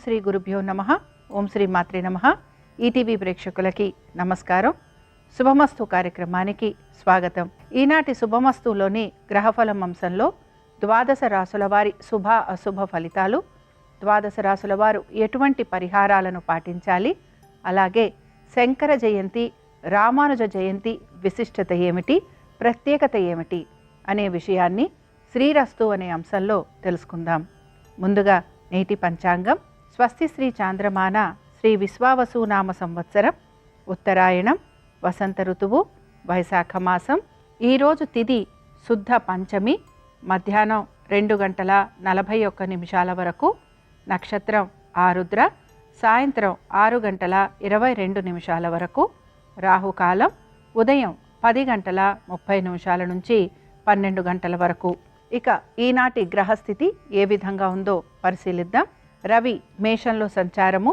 శ్రీ గురుభ్యో నమః. ఓం శ్రీ మాత్రే నమః. ఈటీవీ ప్రేక్షకులకి నమస్కారం. శుభమస్తు కార్యక్రమానికి స్వాగతం. ఈనాటి శుభమస్తులోని గ్రహఫలం అంశంలో ద్వాదశ రాసుల వారి శుభ అశుభ ఫలితాలు, ద్వాదశ రాసుల వారు ఎటువంటి పరిహారాలను పాటించాలి, అలాగే శంకర జయంతి, రామానుజ జయంతి విశిష్టత ఏమిటి, ప్రత్యేకత ఏమిటి అనే విషయాన్ని శ్రీరస్తు అనే అంశంలో తెలుసుకుందాం. ముందుగా నేటి పంచాంగం. స్వస్తి శ్రీ చాంద్రమాన శ్రీ విశ్వావసునామ సంవత్సరం, ఉత్తరాయణం, వసంత ఋతువు, వైశాఖ మాసం. ఈరోజు తిథి శుద్ధ పంచమి, మధ్యాహ్నం 2:41 వరకు. నక్షత్రం ఆరుద్ర, సాయంత్రం 6:22 వరకు. రాహుకాలం ఉదయం 10:30 నుంచి 12 వరకు. ఇక ఈనాటి గ్రహస్థితి ఏ విధంగా ఉందో పరిశీలిద్దాం. రవి మేషంలో సంచారము,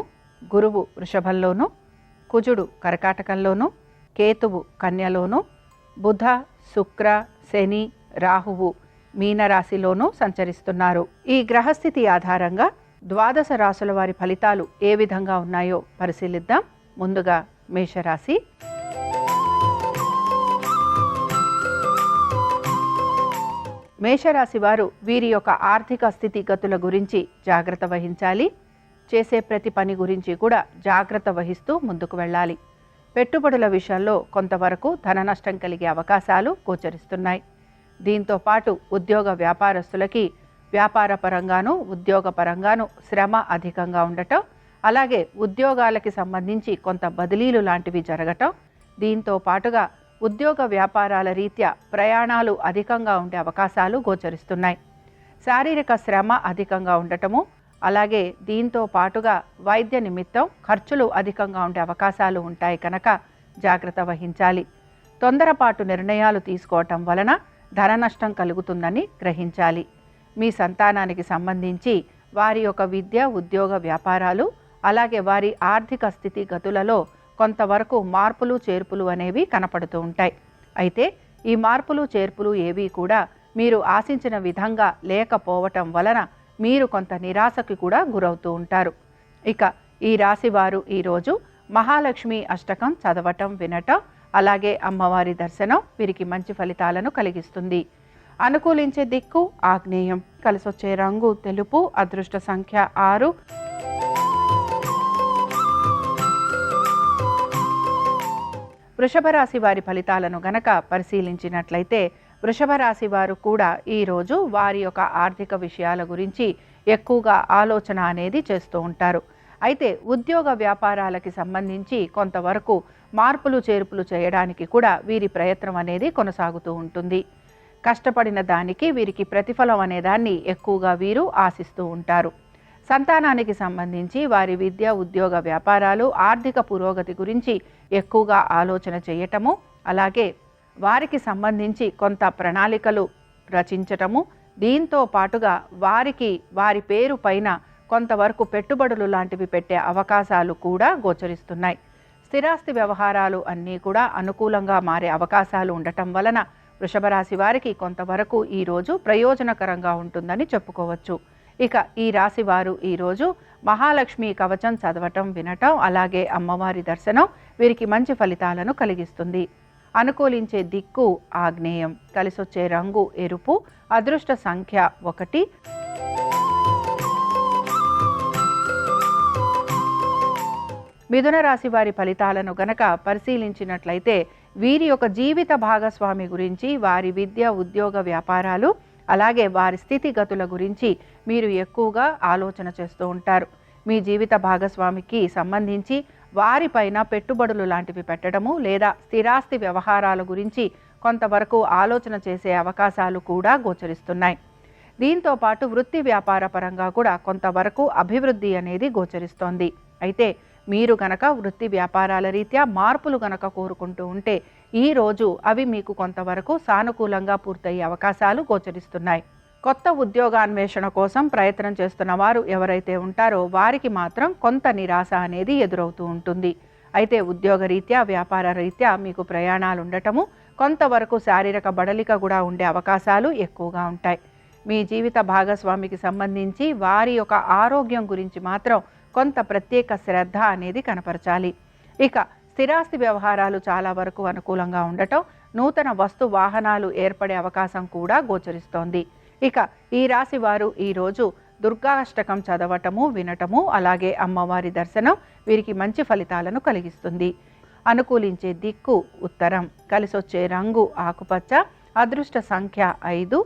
గురువు వృషభంలోను, కుజుడు కర్కాటకంలోను, కేతువు కన్యలోను, బుధ, శుక్ర, శని, రాహువు మీనరాశిలోనూ సంచరిస్తున్నారు. ఈ గ్రహస్థితి ఆధారంగా ద్వాదశ రాసుల వారి ఫలితాలు ఏ విధంగా ఉన్నాయో పరిశీలిద్దాం. ముందుగా మేషరాశి. మేషరాశి వారు వీరి యొక్క ఆర్థిక స్థితిగతుల గురించి జాగ్రత్త వహించాలి. చేసే ప్రతి పని గురించి కూడా జాగ్రత్త వహిస్తూ ముందుకు వెళ్ళాలి. పెట్టుబడుల విషయంలో కొంతవరకు ధన నష్టం కలిగే అవకాశాలు గోచరిస్తున్నాయి. దీంతో పాటు ఉద్యోగ వ్యాపారస్తులకి వ్యాపార పరంగాను ఉద్యోగ పరంగాను శ్రమ అధికంగా ఉండటం, అలాగే ఉద్యోగాలకి సంబంధించి కొంత బదిలీలు లాంటివి జరగటం, దీంతో పాటుగా ఉద్యోగ వ్యాపారాల రీత్యా ప్రయాణాలు అధికంగా ఉండే అవకాశాలు గోచరిస్తున్నాయి. శారీరక శ్రమ అధికంగా ఉండటము, అలాగే దీంతో పాటుగా వైద్య నిమిత్తం ఖర్చులు అధికంగా ఉండే అవకాశాలు ఉంటాయి కనుక జాగ్రత్త వహించాలి. తొందరపాటు నిర్ణయాలు తీసుకోవటం వలన ధన నష్టం కలుగుతుందని గ్రహించాలి. మీ సంతానానికి సంబంధించి వారి యొక్క విద్య, ఉద్యోగ వ్యాపారాలు, అలాగే వారి ఆర్థిక స్థితిగతులలో కొంతవరకు మార్పులు చేర్పులు అనేవి కనపడుతూ ఉంటాయి. అయితే ఈ మార్పులు చేర్పులు ఏవి కూడా మీరు ఆశించిన విధంగా లేకపోవటం వలన మీరు కొంత నిరాశకి కూడా గురవుతూ ఉంటారు. ఇక ఈ రాశి వారు ఈరోజు మహాలక్ష్మి అష్టకం చదవటం, వినటం, అలాగే అమ్మవారి దర్శనం వీరికి మంచి ఫలితాలను కలిగిస్తుంది. అనుకూలించే దిక్కు ఆగ్నేయం. కలిసొచ్చే రంగు తెలుపు. అదృష్ట సంఖ్య 6. వృషభ రాశి వారి ఫలితాలను గనక పరిశీలించినట్లయితే వృషభ రాశి వారు కూడా ఈరోజు వారి యొక్క ఆర్థిక విషయాల గురించి ఎక్కువగా ఆలోచన అనేది చేస్తూ ఉంటారు. అయితే ఉద్యోగ వ్యాపారాలకి సంబంధించి కొంతవరకు మార్పులు చేర్పులు చేయడానికి కూడా వీరి ప్రయత్నం అనేది కొనసాగుతూ ఉంటుంది. కష్టపడిన దానికి వీరికి ప్రతిఫలం అనేదాన్ని ఎక్కువగా వీరు ఆశిస్తూ ఉంటారు. సంతానానికి సంబంధించి వారి విద్య, ఉద్యోగ వ్యాపారాలు, ఆర్థిక పురోగతి గురించి ఎక్కువగా ఆలోచన చేయటము, అలాగే వారికి సంబంధించి కొంత ప్రణాళికలు రచించటము, దీంతో పాటుగా వారికి వారి పేరు పైన కొంతవరకు పెట్టుబడులు లాంటివి పెట్టే అవకాశాలు కూడా గోచరిస్తున్నాయి. స్థిరాస్తి వ్యవహారాలు అన్నీ కూడా అనుకూలంగా మారే అవకాశాలు ఉండటం వలన వృషభ రాశి వారికి కొంతవరకు ఈరోజు ప్రయోజనకరంగా ఉంటుందని చెప్పుకోవచ్చు. ఇక ఈ రాశి వారు ఈరోజు మహాలక్ష్మి కవచం చదవటం, వినటం, అలాగే అమ్మవారి దర్శనం వీరికి మంచి ఫలితాలను కలిగిస్తుంది. అనుకూలించే దిక్కు ఆగ్నేయం. కలిసొచ్చే రంగు ఎరుపు. అదృష్ట సంఖ్య 1. మిథున రాశి వారి ఫలితాలను గనక పరిశీలించినట్లయితే వీరి యొక్క జీవిత భాగస్వామి గురించి, వారి విద్య, ఉద్యోగ వ్యాపారాలు, అలాగే వారి స్థితిగతుల గురించి మీరు ఎక్కువగా ఆలోచన చేస్తూ ఉంటారు. మీ జీవిత భాగస్వామికి సంబంధించి వారిపైన పెట్టుబడులు లాంటివి పెట్టడము, లేదా స్థిరాస్తి వ్యవహారాల గురించి కొంతవరకు ఆలోచన చేసే అవకాశాలు కూడా గోచరిస్తున్నాయి. దీంతో పాటు వృత్తి వ్యాపార పరంగా కూడా కొంతవరకు అభివృద్ధి అనేది గోచరిస్తోంది. అయితే మీరు గనక వృత్తి వ్యాపారాల రీత్యా మార్పులు గనక కోరుకుంటూ ఉంటే ఈరోజు అవి మీకు కొంతవరకు సానుకూలంగా పూర్తయ్యే అవకాశాలు గోచరిస్తున్నాయి. కొత్త ఉద్యోగాన్వేషణ కోసం ప్రయత్నం చేస్తున్న వారు ఎవరైతే ఉంటారో వారికి మాత్రం కొంత నిరాశ అనేది ఎదురవుతూ ఉంటుంది. అయితే ఉద్యోగ రీత్యా, వ్యాపార రీత్యా మీకు ప్రయాణాలు ఉండటము, కొంతవరకు శారీరక బడలిక కూడా ఉండే అవకాశాలు ఎక్కువగా ఉంటాయి. మీ జీవిత భాగస్వామికి సంబంధించి వారి యొక్క ఆరోగ్యం గురించి మాత్రం కొంత ప్రత్యేక శ్రద్ధ అనేది కనపరచాలి. ఇక స్థిరాస్తి వ్యవహారాలు చాలా వరకు అనుకూలంగా ఉండటం, నూతన వస్తు వాహనాలు ఏర్పడే అవకాశం కూడా గోచరిస్తోంది. ఇక ఈ రాశి వారు ఈరోజు దుర్గాష్టకం చదవటము, వినటము, అలాగే అమ్మవారి దర్శనం వీరికి మంచి ఫలితాలను కలిగిస్తుంది. అనుకూలించే దిక్కు ఉత్తరం, కలిసొచ్చే రంగు ఆకుపచ్చ, అదృష్ట సంఖ్య 5.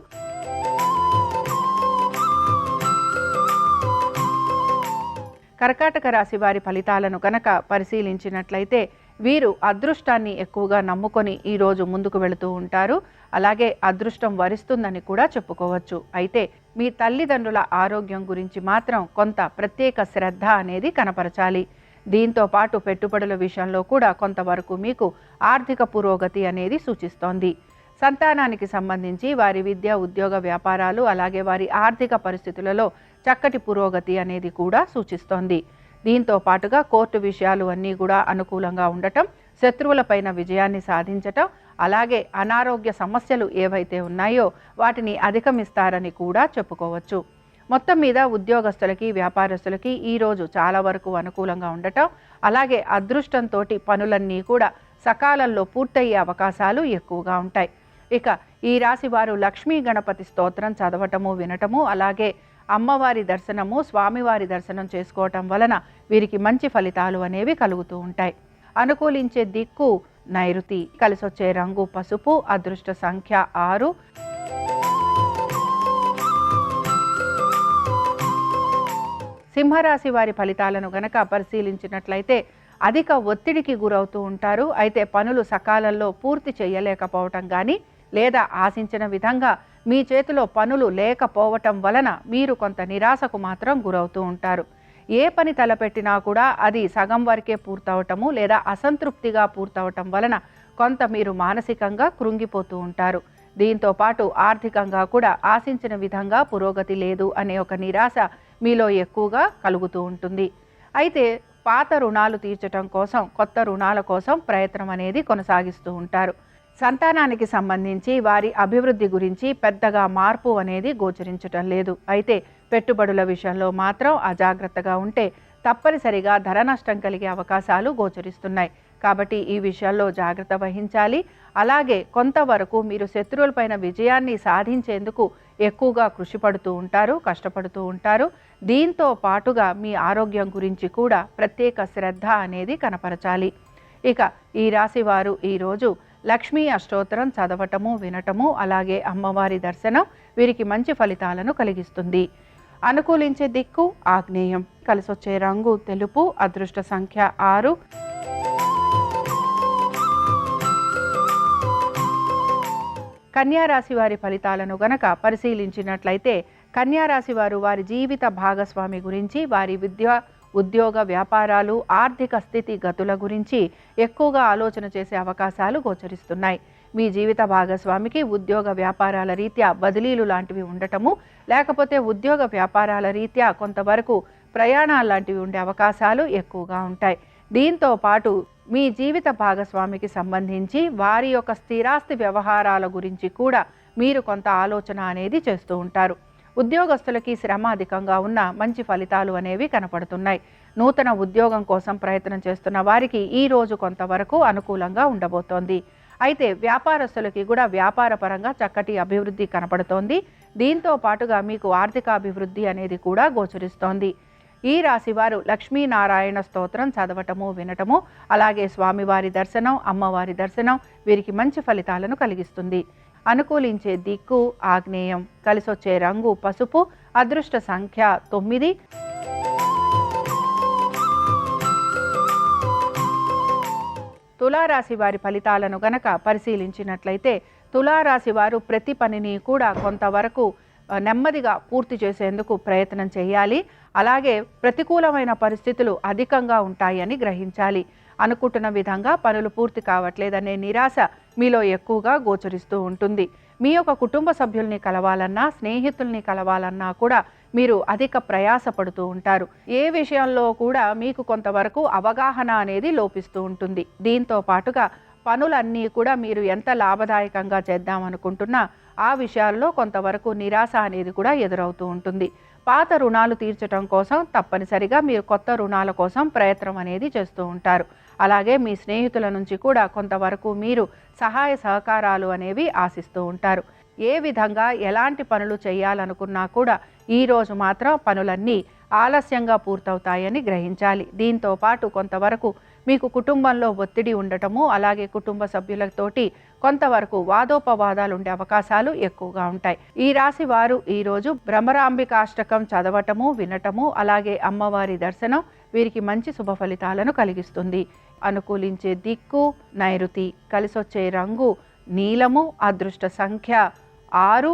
కర్కాటక రాశి వారి ఫలితాలను కనుక పరిశీలించినట్లయితే వీరు అదృష్టాన్ని ఎక్కువగా నమ్ముకొని ఈరోజు ముందుకు వెళుతూ ఉంటారు. అలాగే అదృష్టం వరిస్తుందని కూడా చెప్పుకోవచ్చు. అయితే మీ తల్లిదండ్రుల ఆరోగ్యం గురించి మాత్రం కొంత ప్రత్యేక శ్రద్ధ అనేది కనపరచాలి. దీంతో పాటు పెట్టుబడుల విషయంలో కూడా కొంతవరకు మీకు ఆర్థిక పురోగతి అనేది సూచిస్తోంది. సంతానానికి సంబంధించి వారి విద్య, ఉద్యోగ, వ్యాపారాలు, అలాగే వారి ఆర్థిక పరిస్థితులలో చక్కటి పురోగతి అనేది కూడా సూచిస్తోంది. దీంతో పాటుగా కోర్టు విషయాలు అన్నీ కూడా అనుకూలంగా ఉండటం, శత్రువులపైన విజయాన్ని సాధించటం, అలాగే అనారోగ్య సమస్యలు ఏవైతే ఉన్నాయో వాటిని అధిగమిస్తారని కూడా చెప్పుకోవచ్చు. మొత్తం మీద ఉద్యోగస్తులకి, వ్యాపారస్తులకి ఈరోజు చాలా వరకు అనుకూలంగా ఉండటం, అలాగే అదృష్టంతో పనులన్నీ కూడా సకాలంలో పూర్తయ్యే అవకాశాలు ఎక్కువగా ఉంటాయి. ఇక ఈ రాశి వారు లక్ష్మీ గణపతి స్తోత్రం చదవటము, వినటము, అలాగే అమ్మవారి దర్శనము, స్వామివారి దర్శనం చేసుకోవటం వలన వీరికి మంచి ఫలితాలు అనేవి కలుగుతూ ఉంటాయి. అనుకూలించే దిక్కు నైరుతి, కలిసొచ్చే రంగు పసుపు, అదృష్ట సంఖ్య 6. సింహరాశి వారి ఫలితాలను గనక పరిశీలించినట్లయితే అధిక ఒత్తిడికి గురవుతూ ఉంటారు. అయితే పనులు సకాలంలో పూర్తి చేయలేకపోవటం కానీ, లేదా ఆశించిన విధంగా మీ చేతిలో పనులు లేకపోవటం వలన మీరు కొంత నిరాశకు మాత్రం గురవుతూ ఉంటారు. ఏ పని తలపెట్టినా కూడా అది సగం వరకే పూర్తవటము, లేదా అసంతృప్తిగా పూర్తవటం వలన కొంత మీరు మానసికంగా కృంగిపోతూ ఉంటారు. దీంతో పాటు ఆర్థికంగా కూడా ఆశించిన విధంగా పురోగతి లేదు అనే ఒక నిరాశ మీలో ఎక్కువగా కలుగుతూ ఉంటుంది. అయితే పాత రుణాలు తీర్చడం కోసం, కొత్త రుణాల కోసం ప్రయత్నం అనేది కొనసాగిస్తూ ఉంటారు. సంతానానికి సంబంధించి వారి అభివృద్ధి గురించి పెద్దగా మార్పు అనేది గోచరించటం లేదు. అయితే పెట్టుబడుల విషయంలో మాత్రం అజాగ్రత్తగా ఉంటే తప్పనిసరిగా ధర నష్టం కలిగే అవకాశాలు గోచరిస్తున్నాయి. కాబట్టి ఈ విషయాల్లో జాగ్రత్త వహించాలి. అలాగే కొంతవరకు మీరు శత్రువులపైన విజయాన్ని సాధించేందుకు ఎక్కువగా కృషి పడుతూ ఉంటారు, కష్టపడుతూ ఉంటారు. దీంతో పాటుగా మీ ఆరోగ్యం గురించి కూడా ప్రత్యేక శ్రద్ధ అనేది కనపరచాలి. ఇక ఈ రాశి వారు ఈరోజు లక్ష్మీ అష్టోత్తరం చదవటము, వినటము, అలాగే అమ్మవారి దర్శనం వీరికి మంచి ఫలితాలను కలిగిస్తుంది. అనుకూలించే దిక్కు ఆగ్నేయం, కలిసొచ్చే రంగు తెలుపు, అదృష్ట సంఖ్య 6. కన్యారాశి వారి ఫలితాలను గనక పరిశీలించినట్లయితే కన్యారాశి వారు వారి జీవిత భాగస్వామి గురించి, వారి విద్య, ఉద్యోగ, వ్యాపారాలు, ఆర్థిక స్థితి గతుల గురించి ఎక్కువగా ఆలోచన చేసే అవకాశాలు గోచరిస్తున్నాయి. మీ జీవిత భాగస్వామికి ఉద్యోగ వ్యాపారాల రీత్యా బదిలీలు లాంటివి ఉండటము, లేకపోతే ఉద్యోగ వ్యాపారాల రీత్యా కొంతవరకు ప్రయాణాలు లాంటివి ఉండే అవకాశాలు ఎక్కువగా ఉంటాయి. దీంతో పాటు మీ జీవిత భాగస్వామికి సంబంధించి వారి యొక్క స్థిరాస్తి వ్యవహారాల గురించి కూడా మీరు కొంత ఆలోచన అనేది చేస్తూ ఉంటారు. ఉద్యోగస్తులకి శ్రమ అధికంగా ఉన్న మంచి ఫలితాలు అనేవి కనపడుతున్నాయి. నూతన ఉద్యోగం కోసం ప్రయత్నం చేస్తున్న వారికి ఈ రోజు కొంతవరకు అనుకూలంగా ఉండబోతోంది. అయితే వ్యాపారస్తులకి కూడా వ్యాపార పరంగా చక్కటి అభివృద్ధి కనపడుతోంది. దీంతో పాటుగా మీకు ఆర్థిక అభివృద్ధి అనేది కూడా గోచరిస్తోంది. ఈ రాశి వారు లక్ష్మీనారాయణ స్తోత్రం చదవటము, వినటము, అలాగే స్వామివారి దర్శనం, అమ్మవారి దర్శనం వీరికి మంచి ఫలితాలను కలిగిస్తుంది. అనుకూలించే దిక్కు ఆగ్నేయం, కలిసొచ్చే రంగు పసుపు, అదృష్ట సంఖ్య 9. తులారాశి వారి ఫలితాలను గనక పరిశీలించినట్లయితే తులారాశి వారు ప్రతి పనిని కూడా కొంతవరకు నెమ్మదిగా పూర్తి చేసేందుకు ప్రయత్నం చేయాలి. అలాగే ప్రతికూలమైన పరిస్థితులు అధికంగా ఉంటాయని గ్రహించాలి. అనుకుంటున్న విధంగా పనులు పూర్తి కావట్లేదనే నిరాశ మీలో ఎక్కువగా గోచరిస్తూ ఉంటుంది. మీ యొక్క కుటుంబ సభ్యుల్ని కలవాలన్నా, స్నేహితుల్ని కలవాలన్నా కూడా మీరు అధిక ప్రయాస పడుతూ ఉంటారు. ఏ విషయంలో కూడా మీకు కొంతవరకు అవగాహన అనేది లోపిస్తూ ఉంటుంది. దీంతో పాటుగా పనులన్నీ కూడా మీరు ఎంత లాభదాయకంగా చేద్దామనుకుంటున్నా ఆ విషయాల్లో కొంతవరకు నిరాశ అనేది కూడా ఎదురవుతూ ఉంటుంది. పాత రుణాలు తీర్చడం కోసం తప్పనిసరిగా మీరు కొత్త రుణాల కోసం ప్రయత్నం అనేది చేస్తూ ఉంటారు. అలాగే మీ స్నేహితుల నుంచి కూడా కొంతవరకు మీరు సహాయ సహకారాలు అనేవి ఆశిస్తూ ఉంటారు. ఏ విధంగా ఎలాంటి పనులు చేయాలనుకున్నా కూడా ఈరోజు మాత్రం పనులన్నీ ఆలస్యంగా పూర్తవుతాయని గ్రహించాలి. దీంతో పాటు కొంతవరకు మీకు కుటుంబంలో ఒత్తిడి ఉండటము, అలాగే కుటుంబ సభ్యులతోటి కొంతవరకు వాదోపవాదాలు ఉండే అవకాశాలు ఎక్కువగా ఉంటాయి. ఈ రాశి వారు ఈరోజు భ్రమరాంబికాష్టకం చదవటము, వినటము, అలాగే అమ్మవారి దర్శనం వీరికి మంచి శుభ ఫలితాలను కలిగిస్తుంది. అనుకూలించే దిక్కు నైరుతి, కలిసొచ్చే రంగు నీలము, అదృష్ట సంఖ్య 6.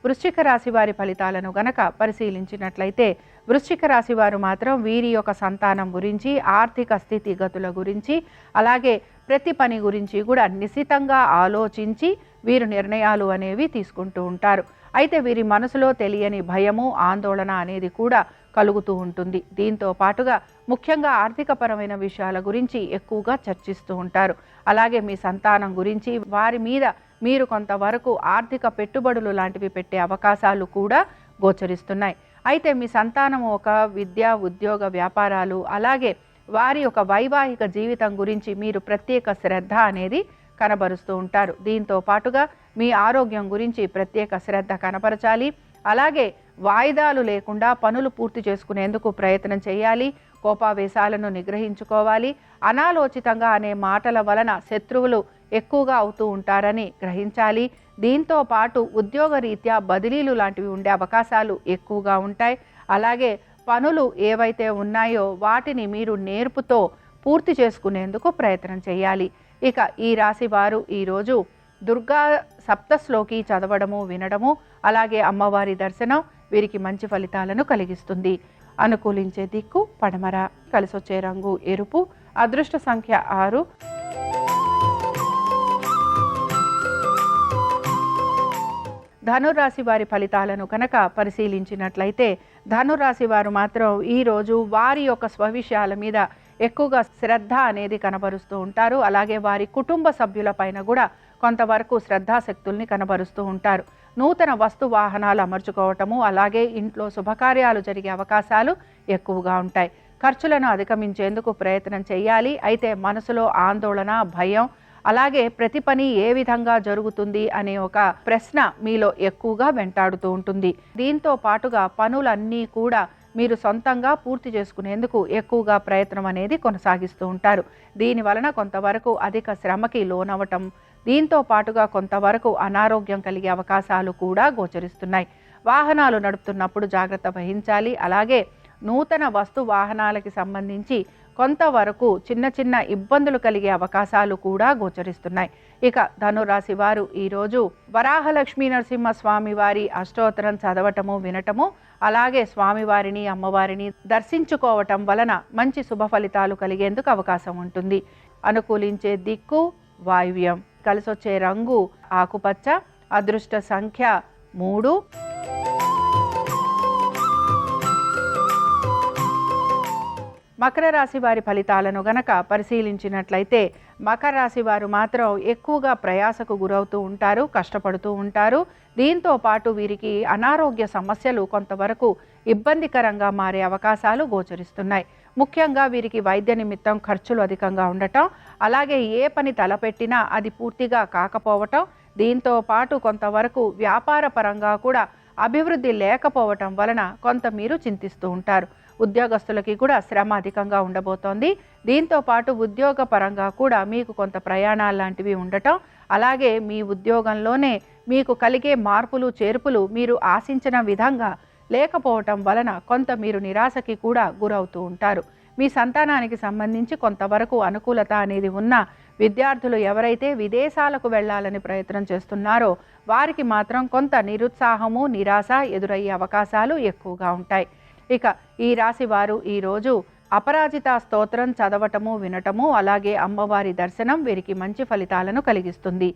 వృశ్చిక రాశి వారి ఫలితాలను గనక పరిశీలించినట్లయితే వృశ్చిక రాశి వారు మాత్రం వీరి యొక్క సంతానం గురించి, ఆర్థిక స్థితిగతుల గురించి, అలాగే ప్రతి పని గురించి కూడా నిశితంగా ఆలోచించి వీరు నిర్ణయాలు అనేవి తీసుకుంటూ ఉంటారు. అయితే వీరి మనసులో తెలియని భయము, ఆందోళన అనేది కూడా కలుగుతూ ఉంటుంది. దీంతో పాటుగా ముఖ్యంగా ఆర్థికపరమైన విషయాల గురించి ఎక్కువగా చర్చిస్తూ ఉంటారు. అలాగే మీ సంతానం గురించి, వారి మీద మీరు కొంతవరకు ఆర్థిక పెట్టుబడులు లాంటివి పెట్టే అవకాశాలు కూడా గోచరిస్తున్నాయి. అయితే మీ సంతానం ఒక విద్య, ఉద్యోగ, వ్యాపారాలు, అలాగే వారి యొక్క వైవాహిక జీవితం గురించి మీరు ప్రత్యేక శ్రద్ధ అనేది కనబరుస్తూ ఉంటారు. దీంతో పాటుగా మీ ఆరోగ్యం గురించి ప్రత్యేక శ్రద్ధ కనపరచాలి. అలాగే వాయిదాలు లేకుండా పనులు పూర్తి చేసుకునేందుకు ప్రయత్నం చేయాలి. కోపావేశాలను నిగ్రహించుకోవాలి. అనాలోచితంగా అనే మాటల వలన శత్రువులు ఎక్కువగా అవుతూ ఉంటారని గ్రహించాలి. దీంతో పాటు ఉద్యోగరీత్యా బదిలీలు లాంటివి ఉండే అవకాశాలు ఎక్కువగా ఉంటాయి. అలాగే పనులు ఏవైతే ఉన్నాయో వాటిని మీరు నేర్పుతో పూర్తి చేసుకునేందుకు ప్రయత్నం చేయాలి. ఇక ఈ రాశి వారు ఈరోజు దుర్గా సప్తశ్లోకి చదవడము, వినడము, అలాగే అమ్మవారి దర్శనం వీరికి మంచి ఫలితాలను కలిగిస్తుంది. అనుకూలించే దిక్కు పడమర, కలిసొచ్చే రంగు ఎరుపు, అదృష్ట సంఖ్య 6. ధనురాశి వారి ఫలితాలను కనుక పరిశీలించినట్లయితే ధనురాశి వారు మాత్రం ఈరోజు వారి యొక్క స్వవిషయాల మీద ఎక్కువగా శ్రద్ధ అనేది కనబరుస్తూ ఉంటారు. అలాగే వారి కుటుంబ సభ్యులపైన కూడా కొంతవరకు శ్రద్ధాశక్తుల్ని కనబరుస్తూ ఉంటారు. నూతన వస్తు వాహనాలు అమర్చుకోవటము, అలాగే ఇంట్లో శుభకార్యాలు జరిగే అవకాశాలు ఎక్కువగా ఉంటాయి. ఖర్చులను అధిగమించేందుకు ప్రయత్నం చేయాలి. అయితే మనసులో ఆందోళన, భయం, అలాగే ప్రతి పని ఏ విధంగా జరుగుతుంది అనే ఒక ప్రశ్న మీలో ఎక్కువగా వెంటాడుతూ ఉంటుంది. దీంతో పాటుగా పనులన్నీ కూడా మీరు సొంతంగా పూర్తి చేసుకునేందుకు ఎక్కువగా ప్రయత్నం అనేది కొనసాగిస్తూ ఉంటారు. దీని వలన కొంతవరకు అధిక శ్రమకి లోనవటం, దీంతో పాటుగా కొంతవరకు అనారోగ్యం కలిగే అవకాశాలు కూడా గోచరిస్తున్నాయి. వాహనాలు నడుపుతున్నప్పుడు జాగ్రత్త వహించాలి. అలాగే నూతన వస్తు వాహనాలకి సంబంధించి కొంతవరకు చిన్న చిన్న ఇబ్బందులు కలిగే అవకాశాలు కూడా గోచరిస్తున్నాయి. ఇక ధనురాశి వారు ఈరోజు వరాహలక్ష్మీ నరసింహస్వామి వారి అష్టోత్తరం చదవటము, వినటము, అలాగే స్వామివారిని, అమ్మవారిని దర్శించుకోవటం వలన మంచి శుభ ఫలితాలు కలిగేందుకు అవకాశం ఉంటుంది. అనుకూలించే దిక్కు వాయువ్యం, కలిసొచ్చే రంగు ఆకుపచ్చ, అదృష్ట సంఖ్య 3. మకర రాశి వారి ఫలితాలను గనక పరిశీలించినట్లయితే మకర రాశి వారు మాత్రం ఎక్కువగా ప్రయాసకు గురవుతూ ఉంటారు, కష్టపడుతూ ఉంటారు. దీంతో పాటు వీరికి అనారోగ్య సమస్యలు కొంతవరకు ఇబ్బందికరంగా మారే అవకాశాలు గోచరిస్తున్నాయి. ముఖ్యంగా వీరికి వైద్య నిమిత్తం ఖర్చులు అధికంగా ఉండటం, అలాగే ఏ పని తలపెట్టినా అది పూర్తిగా కాకపోవటం, దీంతో పాటు కొంతవరకు వ్యాపార పరంగా కూడా అభివృద్ధి లేకపోవటం వలన కొంత మీరు చింతిస్తూ ఉంటారు. ఉద్యోగస్తులకి కూడా శ్రమ అధికంగా ఉండబోతోంది. దీంతో పాటు ఉద్యోగ పరంగా కూడా మీకు కొంత ప్రయాణాలు లాంటివి ఉండటం, అలాగే మీ ఉద్యోగంలోనే మీకు కలిగే మార్పులు, చేర్పులు మీరు ఆశించిన విధంగా లేకపోవటం వలన కొంత మీరు నిరాశకి కూడా గురవుతూ ఉంటారు. మీ సంతానానికి సంబంధించి కొంతవరకు అనుకూలత అనేది ఉన్న విద్యార్థులు ఎవరైతే విదేశాలకు వెళ్ళాలని ప్రయత్నం చేస్తున్నారో వారికి మాత్రం కొంత నిరుత్సాహము, నిరాశ ఎదురయ్యే అవకాశాలు ఎక్కువగా ఉంటాయి. ఇక ఈ రాశి వారు ఈరోజు అపరాజిత స్తోత్రం చదవటము, వినటము, అలాగే అమ్మవారి దర్శనం వీరికి మంచి ఫలితాలను కలిగిస్తుంది.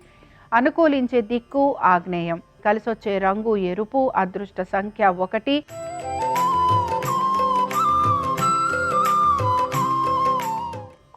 అనుకూలించే దిక్కు ఆగ్నేయం, కలిసొచ్చే రంగు ఎరుపు, అదృష్ట సంఖ్య 1.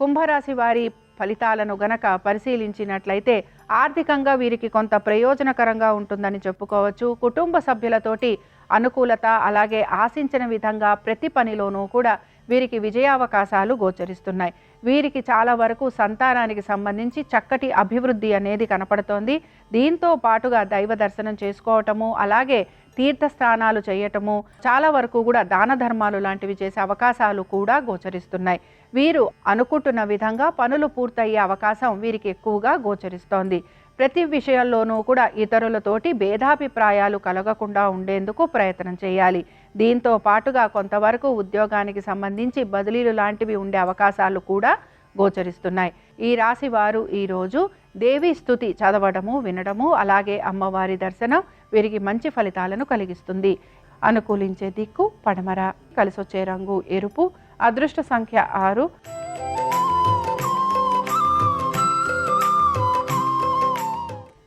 కుంభరాశి వారి ఫలితాలను గనక పరిశీలించినట్లయితే ఆర్థికంగా వీరికి కొంత ప్రయోజనకరంగా ఉంటుందని చెప్పుకోవచ్చు. కుటుంబ సభ్యులతోటి అనుకూలత, అలాగే ఆశించిన విధంగా ప్రతి పనిలోనూ కూడా వీరికి విజయావకాశాలు గోచరిస్తున్నాయి. వీరికి చాలా వరకు సంతానానికి సంబంధించి చక్కటి అభివృద్ధి అనేది కనపడుతోంది. దీంతో పాటుగా దైవ దర్శనం చేసుకోవటము, అలాగే తీర్థస్నానాలు చేయటము, చాలా వరకు కూడా దాన ధర్మాలు లాంటివి చేసే అవకాశాలు కూడా గోచరిస్తున్నాయి. వీరు అనుకుంటున్న విధంగా పనులు పూర్తయ్యే అవకాశం వీరికి ఎక్కువగా గోచరిస్తోంది. ప్రతి విషయంలోనూ కూడా ఇతరులతోటి భేదాభిప్రాయాలు కలగకుండా ఉండేందుకు ప్రయత్నం చేయాలి. దీంతో పాటుగా కొంతవరకు ఉద్యోగానికి సంబంధించి బదిలీలు లాంటివి ఉండే అవకాశాలు కూడా గోచరిస్తున్నాయి. ఈ రాశి వారు ఈరోజు దేవి స్తుతి చదవడము, వినడము, అలాగే అమ్మవారి దర్శనం వీరికి మంచి ఫలితాలను కలిగిస్తుంది. అనుకూలించే దిక్కు పడమర, కలిసొచ్చే రంగు ఎరుపు, అదృష్ట సంఖ్య 6.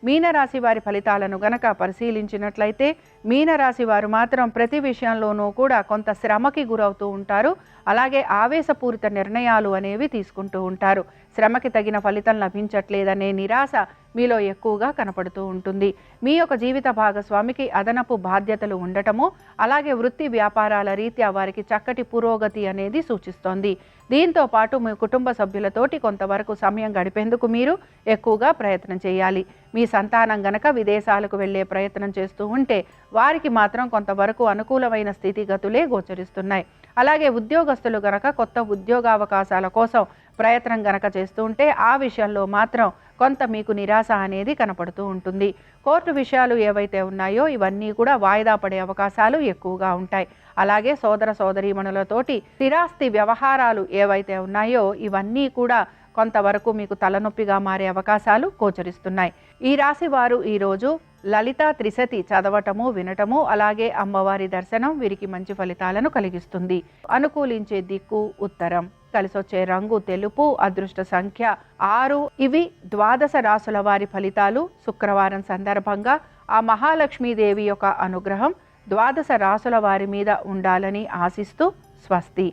మీనరాశి వారి ఫలితాలను గనక పరిశీలించినట్లయితే మీనరాశి వారు మాత్రం ప్రతి విషయంలోనూ కూడా కొంత శ్రమకి గురవుతూ ఉంటారు. అలాగే ఆవేశపూరిత నిర్ణయాలు అనేవి తీసుకుంటూ ఉంటారు. శ్రమకి తగిన ఫలితం లభించట్లేదనే నిరాశ మీలో ఎక్కువగా కనపడుతూ ఉంటుంది. మీ యొక్క జీవిత భాగస్వామికి అదనపు బాధ్యతలు ఉండటము, అలాగే వృత్తి వ్యాపారాల రీత్యా వారికి చక్కటి పురోగతి అనేది సూచిస్తోంది. దీంతో పాటు మీ కుటుంబ సభ్యులతోటి కొంతవరకు సమయం గడిపేందుకు మీరు ఎక్కువగా ప్రయత్నం చేయాలి. మీ సంతానం గనక విదేశాలకు వెళ్ళే ప్రయత్నం చేస్తూ ఉంటే వారికి మాత్రం కొంతవరకు అనుకూలమైన స్థితిగతులే గోచరిస్తున్నాయి. అలాగే ఉద్యోగస్తులు గనక కొత్త ఉద్యోగావకాశాల కోసం ప్రయత్నం గనక చేస్తూ ఉంటే ఆ విషయంలో మాత్రం కొంత మీకు నిరాశ అనేది కనపడుతూ ఉంటుంది. కోర్టు విషయాలు ఏవైతే ఉన్నాయో ఇవన్నీ కూడా వాయిదా పడే అవకాశాలు ఎక్కువగా ఉంటాయి. అలాగే సోదర సోదరీమణులతోటి స్థిరాస్తి వ్యవహారాలు ఏవైతే ఉన్నాయో ఇవన్నీ కూడా కొంతవరకు మీకు తలనొప్పిగా మారే అవకాశాలు గోచరిస్తున్నాయి. ఈ రాశి వారు ఈరోజు లలితా త్రిశతి చదవటము, వినటము, అలాగే అమ్మవారి దర్శనం వీరికి మంచి ఫలితాలను కలిగిస్తుంది. అనుకూలించే దిక్కు ఉత్తరం, కలిసొచ్చే రంగు తెలుపు, అదృష్ట సంఖ్య 6. ఇవి ద్వాదశ రాశుల వారి ఫలితాలు. శుక్రవారం సందర్భంగా ఆ మహాలక్ష్మీదేవి యొక్క అనుగ్రహం ద్వాదశ రాశుల వారి మీద ఉండాలని ఆశిస్తూ స్వస్తి.